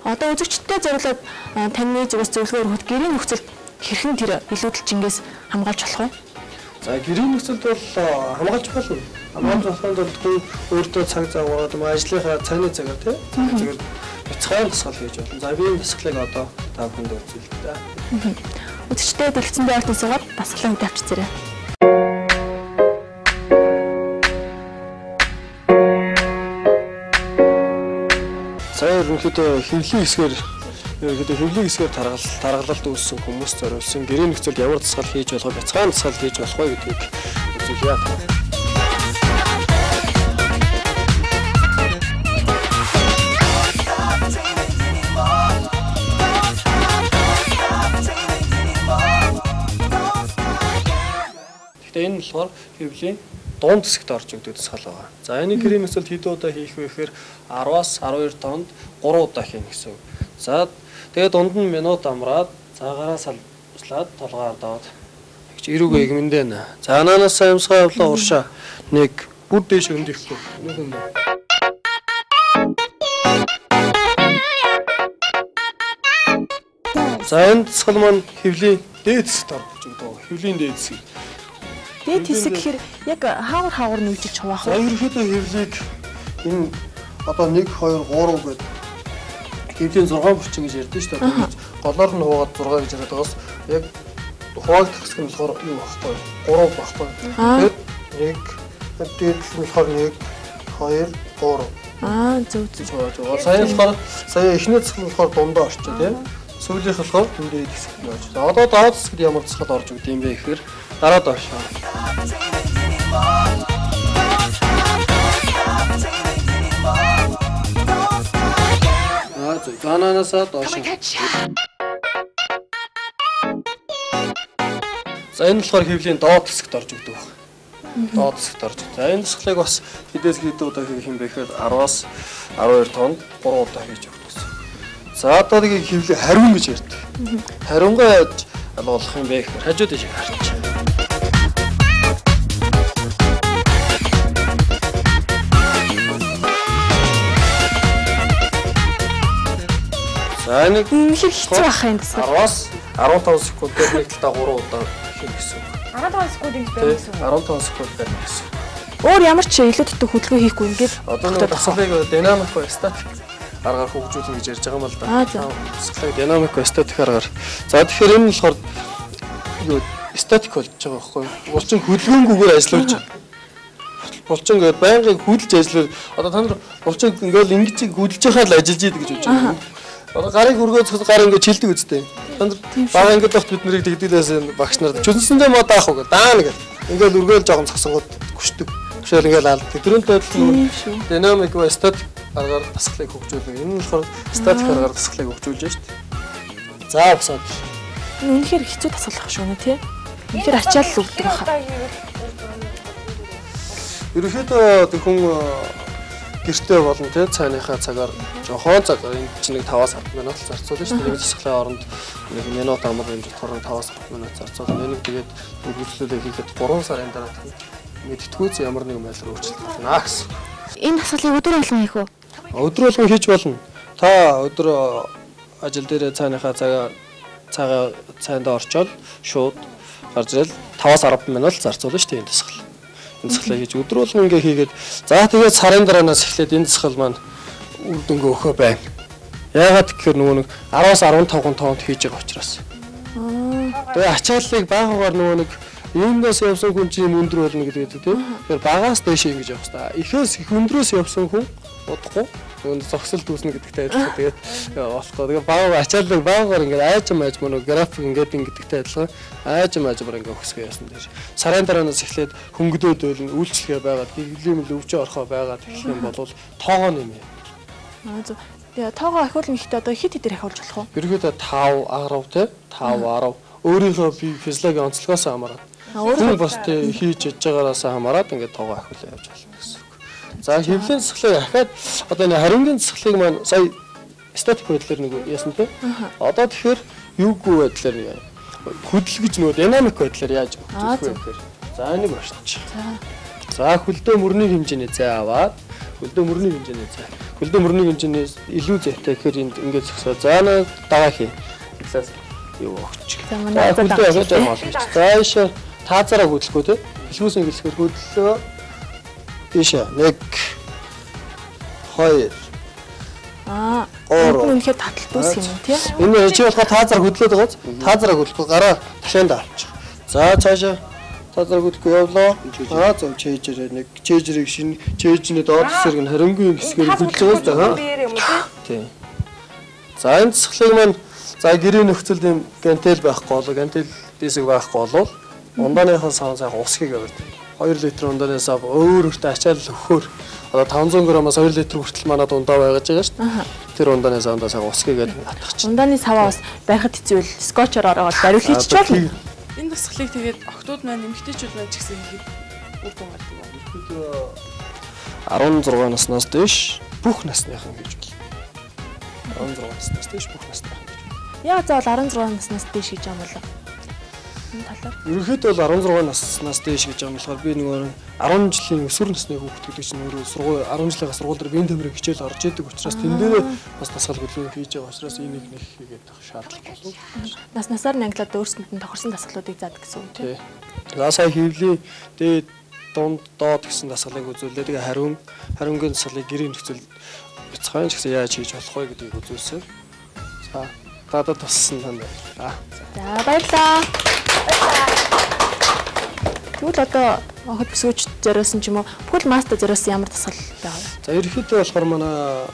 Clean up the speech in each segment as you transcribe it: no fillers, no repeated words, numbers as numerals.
Одоо үзэгчдтэй зориулаад таны зүгээс зөвлөгөө өгөхөд гэрийн нөхцөлд хэрхэн тэр илүүдэлж ингээс хамгаалж болох вэ? За гэрийн нөхцөлд бол хамгаалж болно. Хамгаалж болохын тулд хүн өөртөө цаг зав гаргаад ажлынхаа цагны цагаар тийм бяцхан тасгал хийж болно. За би энэ тасгалыг одоо та бүхэнд үзүүлээ л да. Үзэгчдээ дэлгэцэндээ ортосоогоор тасгалаа хөдөө авчирээ. Ерөнхийдөө хэвлэлийн хэсгээр таргалалт үүссэн хүмүүс зориулсан гэрийн нөхцөлд ямар тасгал хийж болох, бяцхан тасгал хийж болох вэ гэдгийг үзүүлье. Гэхдээ энэ болохоор хэвлэлийн дунд хэсэгт орж өгдөг тасгал байгаа. За энэ гэрийн нөхцөлд хэд удаа хийх вэ гэхээр 10-аас 12 тоонд 3 удаа хийнэ гэсэн үг. За тэгээд дунд нь минут амраад цагаараа салбслаад толгойд доод гэж эрүүг эгмэндэ нэ. За анаанаас юмсгаа явлаа уршаа. Нэг бүр дээш өндөхгүй. За энэ тасгал маань хэвлийн дээд хэсэгт орж өгдөг. Хэвлийн дээд хэсэг. Дээд хэсэг гэхээр яг хаагур нэгжиж хуваах уу? Ерөнхийдөө хэвлийг энэ одоо 1 2 3 гэдэг хэвлийн 6 булчин гэж ярьдэн шүү дээ. Голоор нь хуваад 6 гэж яриад байгаас яг хуваагдах хэсэг нь болохоор юу багхгүй 3 багхгүй. Тэгээд 1 дээд нь болохоор 1 2 3. Зөв. Сая эхний хэсэг нь болохоор дундаа орчоо тийм. Сүүлийнх болохоор дээд хэсэг нь орж. За одоо доод хэсэгт ямар тасгал орж өгд юм бэ гэхээр дараад оршоо. Анаанасаа доош. За энэ болохоор хэвлийн доод хэсэгт орж өгдөг байна. Доод хэсэгт орж. За энэ тасгалыг бас хэдээс хэд удаа хийх юм бэ гэхээр 10-аас 12 тоонд 3 удаа хийж өгдөг гэсэн. За одоо нэг хэвлийг хариун гэж ярьдаг. Хариунгаа яаж болох юм бэ гэхээр хажууд ишиг харч. За нэг их хэцүү байх юм даа. 10-аас 15 секунд дээр нэг талдаа 3 удаа хийх гэсэн. 15 секунд ингэж байх гэсэн. 15 секунд байх гэсэн. Өөр ямар ч илүү төтө хөдөлгөөн хийхгүй ингээд одоо нэг тасгалыг динамик ба статик аргаар хөгжүүлнэ гэж ярьж байгаа юм л да. Тасгалыг динамик ба статик аргаар. За тэгэхээр энэ нь болохоор юу статик болж байгаа байхгүй юу? Булчин хөдөлгөөнгүйгээр ажиллаж байгаа. Булчин гээд байнгын хөдөлж ажиллаж одоо та нар булчин ингээл ингэж хөдөлж байхад л ажиллаж идэг гэж бодож байна. Одоо гарын хөргөө цогц гар ингээд чилдэг үстэй. Танд бага ингээд тогт бид нарыг тэгдэлээс багш нарт чүнсэндээ мод даах уу гэдэг. Даана гэдэг. Ингээд үргээл жоохон цогсонгод гүшдэг. Гүшээл ингээд алд. Тэдний тойлол динамик ба статик аргаар тасгалыг хөгжүүлдэг. Энэ нь болохоор статик аргаар тасгалыг хөгжүүлж байна шүү дээ. За босоод. Үнэхээр хэцүү тасгалах шүү нэ тий. Үнэхээр ачаал л өгдөг баха. Ерөнхийдөө хүн гэртээ болно тий цайныхаа цагаар жохон цагаар энэ чинь нэг 5-аас 10 минут зарцуулна шүү дээ. Нэг тасгалын оронд нэг минут амар хэмжээнд 5-аас 10 минут зарцуулна. Энийг тэгээд үргэлжлүүлээ хийхэд 3 сарын дараа мэдтгүүц ямар нэгэн байдлаар өөрчлөлт болно гэсэн. Энэ тасгалыг өдөр болгон хийх үү? Өдөр болгон хийж болно. Та өдөр ажил дээр цайныхаа цагаа цайндаа орчоод шууд гарч ирэл 5-аас 10 минут зарцуулна шүү дээ энэ тасгал. Энэ тасгалыг хийж өдөр болгон ингээ хийгээд за тэгээд сарын дараанаас эхлээд энэ тасгал маань үр дүнгээ өгөө байна. Яагаад гэхээр нөгөө нэг 10-аас 15 тоонд хийж байгаа учраас. Тэгээ ачааллыг баагаар нөгөө нэг иймээс явсан хүн чинь өндөр болно гэдэг тийм. Тэгэхээр багаас дээш ингэж явах хэрэгтэй. Эхээс их өндрөөс явсан хүн удахгүй нөгөө зогсолт үүснэ гэдэгтэй адилхан. Тэгээд болохгүй. Тэгээ баагаар ачааллыг баагаар ингээд аажмааж мөн график ингээд ингэдэгтэй адилхан аажмаар ингээд өгсгөө яасан дээр. Сарын дараанаас эхлээд хөнгөлөөд байлна үйлчлэгээ байгаад гэглэм өвчөө орхоо байгаад эхлэх юм бол тоогоо нэмээ. Зөв. Тэгээ тоогоо ахиулна гэхдээ одоо хэд хэдээр ахиулж болох вэ? Ерөнхийдөө 5 10 тий 5 10 өөрийнхөө бие физиологийн онцлогоос хамаарат. Хүн бас хийж яж байгаараас хамаарат ингээд тоогоо ахиулаа явж болно гэсэн үг. За хэвлэлийн засгалыг ахаад одоо энэ хариунгийн засгалыг маань сая статик байдлаар нэг яасан тий. Одоо тэгэхээр юугүй байдлаар хөдөлгөж нөгөө динамик байдлаар яаж хөгжих вэ гэхээр за энийг башч. За хөлдөө мөрний хэмжээний зай аваад хөлдөө мөрний хэмжээний зай. хөлдөө мөрний хэмжээнээс илүү зайтай гэхээр энд ингээд зөксөө. За нэг даваа хий. Тэглээс юу өгч. За манай хөлдөө аваад байгаа бол. За ийшээ таазаараа хөдлөхгүй те. Илгүүс ингэлсгээр хөдлөө. Ийшээ 1 2 үнэхээр татал дүүс юм тий. Энэ чи болохоор таазаар хөдлөөд байгааз. Таазаараа хөдлөхгүй гараа ташаанд авчих. За цаашаа таазаар хөдлөхгүй явлаа. Зөв чэйжэрээ нэг чэйжрийг шинэ чэйжний доод хэсэг нь харангийн хэсгээр хөдлөөс байгаа. Тий. За энэ засаглыг маань за гэрээ нөхцөлд юм гантел байхгүй болоо гантел дисэг байхгүй болвол ундааныхаа сайхан усхийг аваад 2 литр ундаанаас өөр өөртөө ачаал өгөхөөр одоо 500 грамаас 2 литр хүртэл манад ундаа байгаж байгаа шүү дээ. Тэр ундаанаас сайхан усхийг атгах чинь. Ундааны саваа бас барихад хэцүү л скотчоор ороод бариул хийчих болно. Энэ дасгалыг тэгээд октод маань эмэгтэйчүүд маань ч гэсэн хийхэд үр дүн гардаг байна. 16 наснаас дээш бүх насныхан гэж байна. 16 наснаас дээш бүх насныхан гэж байна. Яа заавал 16 наснаас дээш гэж юм болоо. Энэ талаар. Ерөнхийдөө бол 16 наснаас дээш гэж байгаа болохоор би нөгөө 10 жилийн өсвөр насны хүүхдүүд чинь өөрөө сургууль 10 жилийнхаа сургууль дээр биеийн тэмрэг хичээл орж идэг учраас тэн дээр бас дасгал хөдөлгөөн хийж байгаа учраас энийг нэг хийгээд авах шаардлага болов. Насаар нанглаад өөрсөнд нь тохирсон дасгалуудыг заадаг гэсэн үг тийм. За сая хөвлийн дээд дунд доод гэсэн дасгалыг үзүүлээ. Тэгээ хариунгийн дасгалыг гэрийн нөхцөл бяцхан ч гэсэн яаж хийж болох вэ гэдгийг үзүүлсэн. За гадаад туссан тань байна. За баярлалаа. Тэгвэл одоо хот бүсгүйч зориулсан ч юм уу бүхэл мастер зориулсан ямар дасгал байгаа вэ? За ерөнхийдөө болохоор манай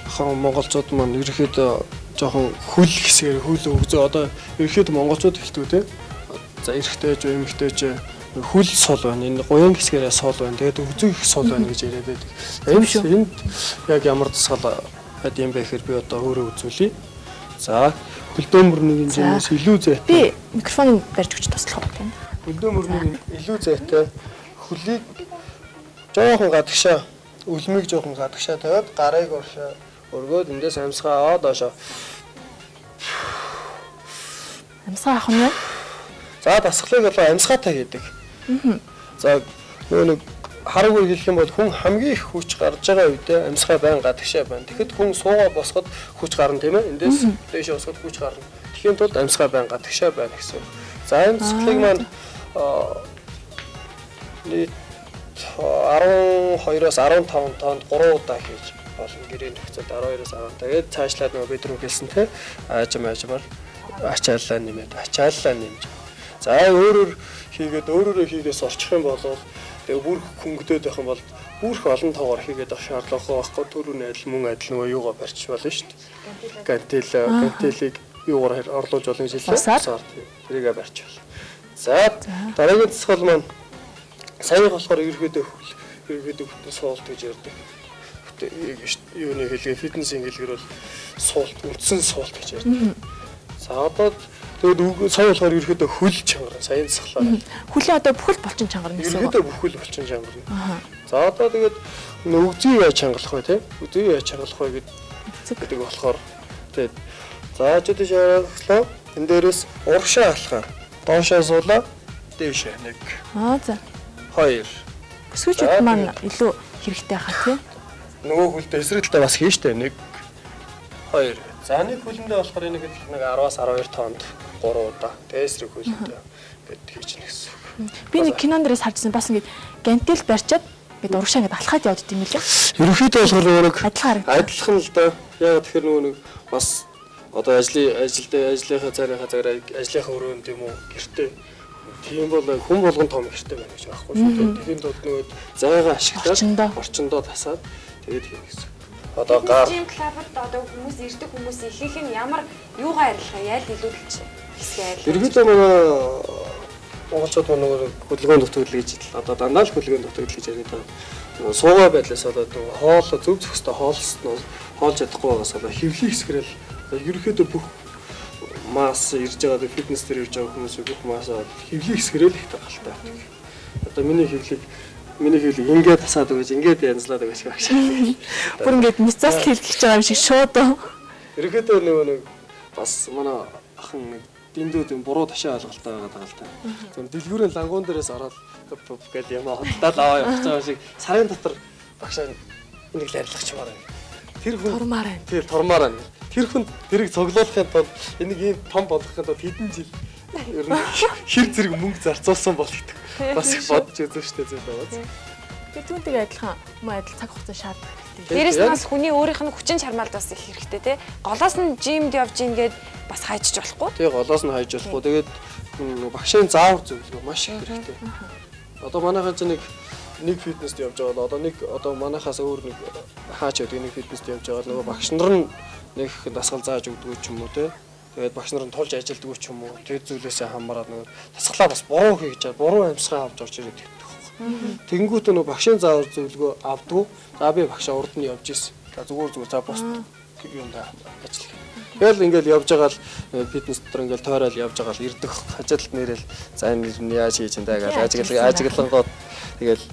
хан монголчууд маань ерөнхийдөө жоохон хөл хэсгээр хөл өгзөө одоо ерөнхийдөө монголчууд хэлтгүү те. За эрэгтэйч эмэгтэйч хөл сул байна. Энэ гоён хэсгээрээ сул байна. Тэгээд өгзөө их сул байна гэж яриад байдаг. Энд яг ямар дасгал байд юм бэ гэхээр би одоо өөрөө үзүүлье. За хөлдөө мөрний хэмжээс илүү зайтай. Би микрофоныг барьж өгч туслах уу тийм. Хөлдөө мөрний илүү зайтай хөлийг жоохон гадагшаа үлмийг жоохон гадагшаа тавиад гарыг өргөөд эндээс амьсгаа аваад доошоо. Амьсгаа авах нь. За дасгалыг болоо амьсгаатай гэдэг. За нэг хараагүй хэлэх юм бол хүн хамгийн их хүч гарч байгаа үедээ амьсгаа байн гадагшаа байна. Тэгэхэд хүн суугаа босоход хүч гарна тийм ээ. Эндээс дээшээ босоход хүч гарна. Тэгэхийн тулд амьсгаа байн гадагшаа байна гэсэн. За энэ дасгалыг маань нийт 12-оос 15 тоонд 3 удаа хийж болно. Гэрийн нөхцөлд 12-оос 15. Тэгээд цаашлаад нөгөө бид рүү хэлсэн те аажмаар ачааллаа нэмээд ачааллаа нэмж. За өөрөөр хийгээс орчих юм бол тэгээ бүр хөнгөдөд байх юм бол бүрх олон тоогоор хийгээд авах шаардлага байхгүй. Түрүүний адил мөн адил нөгөө юугаа барьж болно шүү дээ. Гантелийг юугаар орлуулж болно гэж хэлсэн. Тэрийгээ барьж болно. За дараагийн дасгал маань саяхан болохоор ерөөдөө бүтэн суулт гэж ярьдаг. Юуны хэлгээ фитнесийн хэлгээр бол суулт үндсэн суулт гэж ярьдаг. За одоо тэгээд сая болохоор ерөөдөө хөл чанар саяын дасгалаа. Хүлээ одоо бүхэл булчин чанар гэсэн үг. Ерөөдөө бүхэл булчин чанар. За одоо тэгээд өгзөө яаж чангалах вэ те? Өгзөө яаж чангалах вэ гэдэг болохоор тэгээд за ч тийш яаглаа. Энд дээрээс урагшаа алхаа. Доошоо суулаа. Дээшээ 1. За. 2. Бүсгүйчүүд маань илүү хэрэгтэй хаа тий. Нөгөө хөлдөө эсрэгтэй бас хийн штэ 1 2. За нэг хөлөндөө болохоор нэг 10-аас 12 тоонд 3 удаа. Тэгээ эсрэг хөлөндөө гэд хийж нэ гэсэн. Би нэг кинон дээрээс харжсан бас ингэ гантел барьчаад ингээд урагшаа ингээд алхаад явд гэдэм билээ. Ерөнхийдөө болохоор нэг адилхан л да. Яг тэгэхээр нөгөө нэг бас одоо ажлынхаа цагаар ажлынхаа өрөөнд юм уу гэртээ тийм бол хүн болгон том гэртээ байна гэж байхгүй шүү. Тэхийн тулд нөгөө зайгаа ашиглаад орчиндоо тасаад тэгээд хийнэ гэсэн. Одоо гар жим клубд одоо хүмүүс ирдэг хүмүүс ихэнх нь ямар юугаар арилгах яаль илүүдэлч хэсгээ арилгах. Ерөнхийдөө манай монголчууд нөгөө хөдөлгөөн төгтгөл гэж одоо дандаа л хөдөлгөөн төгтгөл гэж яриад байгаа. Суугаа байдлаас болоод хоол зөв зөвхөстэй хоолж чадахгүй байгаас болоо хөвлийн хэсгэрэл ерөнхийдөө бүх масс ирж байгаа фитнес дээр ирж байгаа хүмүүс бүх масс хөвлийн хэсгэрэл их тагалтай. Одоо миний хөвлийг ингээд тасаад өгөөж ингээд янзлаад өгөөч гэж. Бүр ингээд мицаас хэлгэж байгаа юм шиг шууд. Ерөнхийдөө нэг бас манай ахын нэг дэндүүд буруу ташаа алгалтай байгаа даа л та. Зөв дэлгүүрийн лангуун дээрээс ороод гэж юм хотлаад аваа явах байгаа шиг сарын дотор багшаа энийг л арилгачмаар байна. Тэр хүн Турмаар байна. тий турмаар байна. Тэр хүн тэрийг цуглуулахын тулд энийг ийм том болгохын тулд хэдэн жил ер нь хэр зэрэг мөнгө зарцуулсан бол гэдэг. Бас их бодож үзэн штэ зүйл байгаа. Тэр түүнтэйг адилхан мөн адил цаг хугацаа шаарддаг хэрэгтэй. Дээрээс нь бас хүний өөрийнх нь хүчин чармаалд бас их хэрэгтэй те. Голоос нь жимд явж ингээд бас хайчиж болохгүй. Тэгээ голоос нь хайж болохгүй. Тэгээд багшийн заавар зөвлөгөө маш их хэрэгтэй. Одоо манайхан ч нэг фитнест явж байгаа бол одоо манайхаас өөр нэг хаач байдаг нэг фитнест явж байгаа нөгөө багш нар нь нэг дасгал зааж өгдөг ч юм уу те. Тэгээд багш нар нь тулж ажилддаг ч юм уу. Тэр зүйлээсээ хамаараад нөгөө дасгалаа бас буруу хийж чад буруу амьсгаа авч орж ирээд байдаг. Тэгэнгүүт нөгөө багшийн заавар зөвлөгөө авдгүй. За би багшаа урд нь явж ирсэн. За зүгээр за бус юмдаа ажиллах. Тэгэл ингээл явж байгаа л фитнес дотор ингээл тойрол явж байгаа л ирдэх ажилд нэрэл за энэ яаж хийж энэ гэж ажиглангууд тэгэл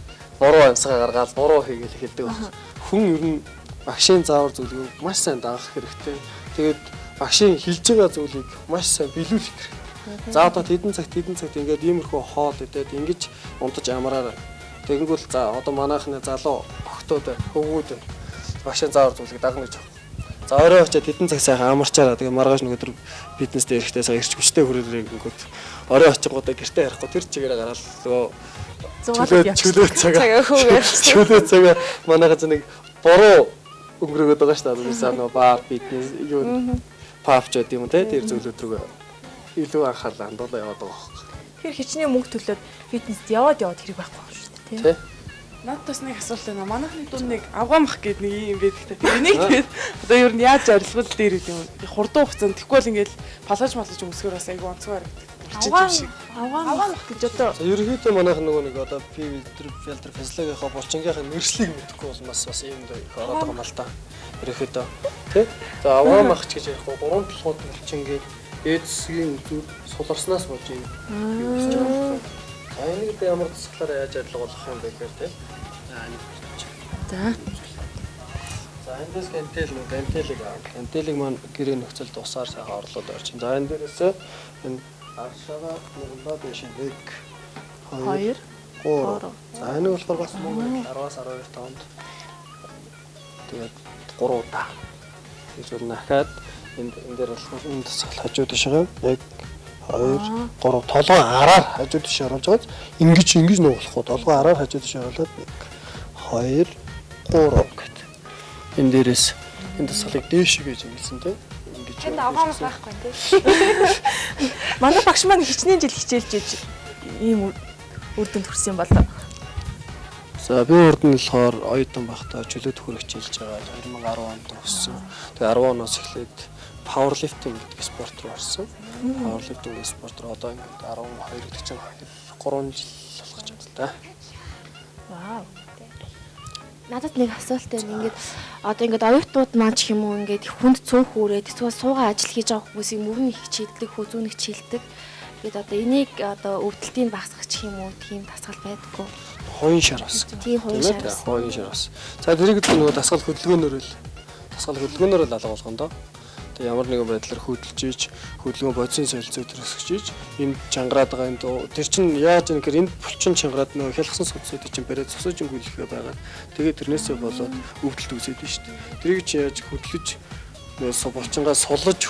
буруу амьсгаа гаргаад буруу хийгээл хэлдэг баг. Хүн ер нь багшийн заавар зөвлөгөөг маш сайн дагах хэрэгтэй. Тэгээд багшийн хэлж байгаа зүйлийг маш сайн биелүүлэх хэрэгтэй. За одоо тэдэн цагт ингээд иймэрхүү хоол идээд ингэж унтаж амраарай. Тэгэнгүүт за одоо манайхны залуу охтууд хөвгүүд багшийн заавар зүйлийг дагна гэж. За орой очиад тэдэн цаг сайхан амарчаараа тэгээ маргааш нөгөө төр фитнес дээр ихтэй сая ирч хүчтэй хүрээлээ гингүүд орой очингуудаа гэртээ ярихгүй тэр чигээр гараад нөгөө чөлөө цагаа манайхаа нэг буруу өнгөрөөд байгаа шүү дээ. Одоо нөгөө баар фитнес юу павч гэдэг юм те тэр зүйлүүд рүү илүү анхаарал хандуулаа яваад байгаа хөөх. Тэр хичнээн мөнгө төлөөд фитнест яваад хэрэг байхгүй байна шүү дээ тий. Надад бас нэг асуулт байна. Манайхны дунд нэг авгаамах гэдэг нэг юм байдаг та. Энийг тэгээд одоо ер нь яаж арилгал дээр гэдэг юм. Хурдан хугацаанд тэггүй бол ингээл палаж өмсгөр бас айгүй онцгой харагддаг. Авгаамах гэж одоо ерөнхийдөө манайх нөгөө нэг одоо фильтр физиологийнхаа булчингийнхаа нэршлиг мэдэхгүй бол бас ийм их ороод байгаа юм л та. Ерөнхийдөө тий. За авгаамах ч гэж ярихгүй 3 толгойд булчингийн эцгийн зүг суларснаас болж юм хийж байгаа. А энийг тэ ямар засглаараа яаж арилгуулах юм бэ гэхээр тий. За эндээс гантелийг маань гэрээ нөхцөлд усаар сайхан орлоод орчин. За энэ дээрээс энэ аршаага мөрөндөө дэш 1 2 3. За энэ болохоор бас мөн 10-аас 12 тоонд. Тэгээд 3 удаа. Тэгж бол дахиад энэ дээр болохоор энэ тасгал хажуу тишээ 1 2 3 толгой араар хажуу тишээ оруулж байгаа. Ингэж нуугахгүй толгой араар хажуу тишээ оруулаад 1 2 3 гэт. Энэ дээрээс энэ тасгалыг дээш гэж ингэсэн тийм. Энд авгаамах байхгүй тий. манай багш маань хичнээн жил хичээлж иж ийм үр дүнд хүрсэн болоо. За би урд нь болохоор оюутан байхдаа чөлөө төхөр хичээлж байгаа 2010 онд төгссөн. Тэгээ 10 оноос эхлээд пауэрлифтинг гэдэг спорт руу орсон. Пауэрлифтинг спорт руу одоо ингээд 12 гэдэг чинь 3 жил болох ч юм л да. Вау. Надад нэг асуулт байна. Одоо оюутнууд маань ч юм уу ингээд хүнд цөөх үрээд эсвэл суугаа ажил хийж байгаа хүмүүсийг мөрөн хичээлдэг, хүзүүнэг хичээлдэг. Тэгээд одоо энийг одоо өвдөлтийг багасгах ч юм уу тийм дасгал байдаггүй. Хоёрын шараас. Тийм хоёрын шараас. За тэрийг нөгөө дасгал хөдөлгөөнөөр л алга болгоно доо. Тэгээ ямар нэгэн байдлаар хөдөлгөөн бодисын солилцоо төрөсгөж энэ чангараад байгаа энэ тэр чинь яаж нэгээр энэ булчин чангараад нөгөө хялгсан судсуудыг чинь бариад цусаж өнгөлөхөө байгаа. Тэгээ тэрнээсээ болоод өвдөлт үүсээд нь шүү дээ. Тэрийг чи яаж хөдлөж нөгөө булчингаа сулж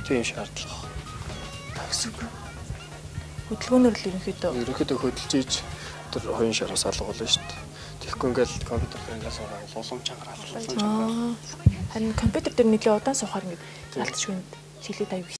тийм шаардлага байна. Хөдөлгөөнөөр л ерөнхийдөө хөдөлж ийж тэр хоёрын шараас алга болно шүү дээ. Тэгэхгүй ингээл компьютер дээр ингээд суугаад улам чангараалал. Харин компьютер дээр нэлээд удаан суухаар ингээд ялцчихвэн шилээд аяг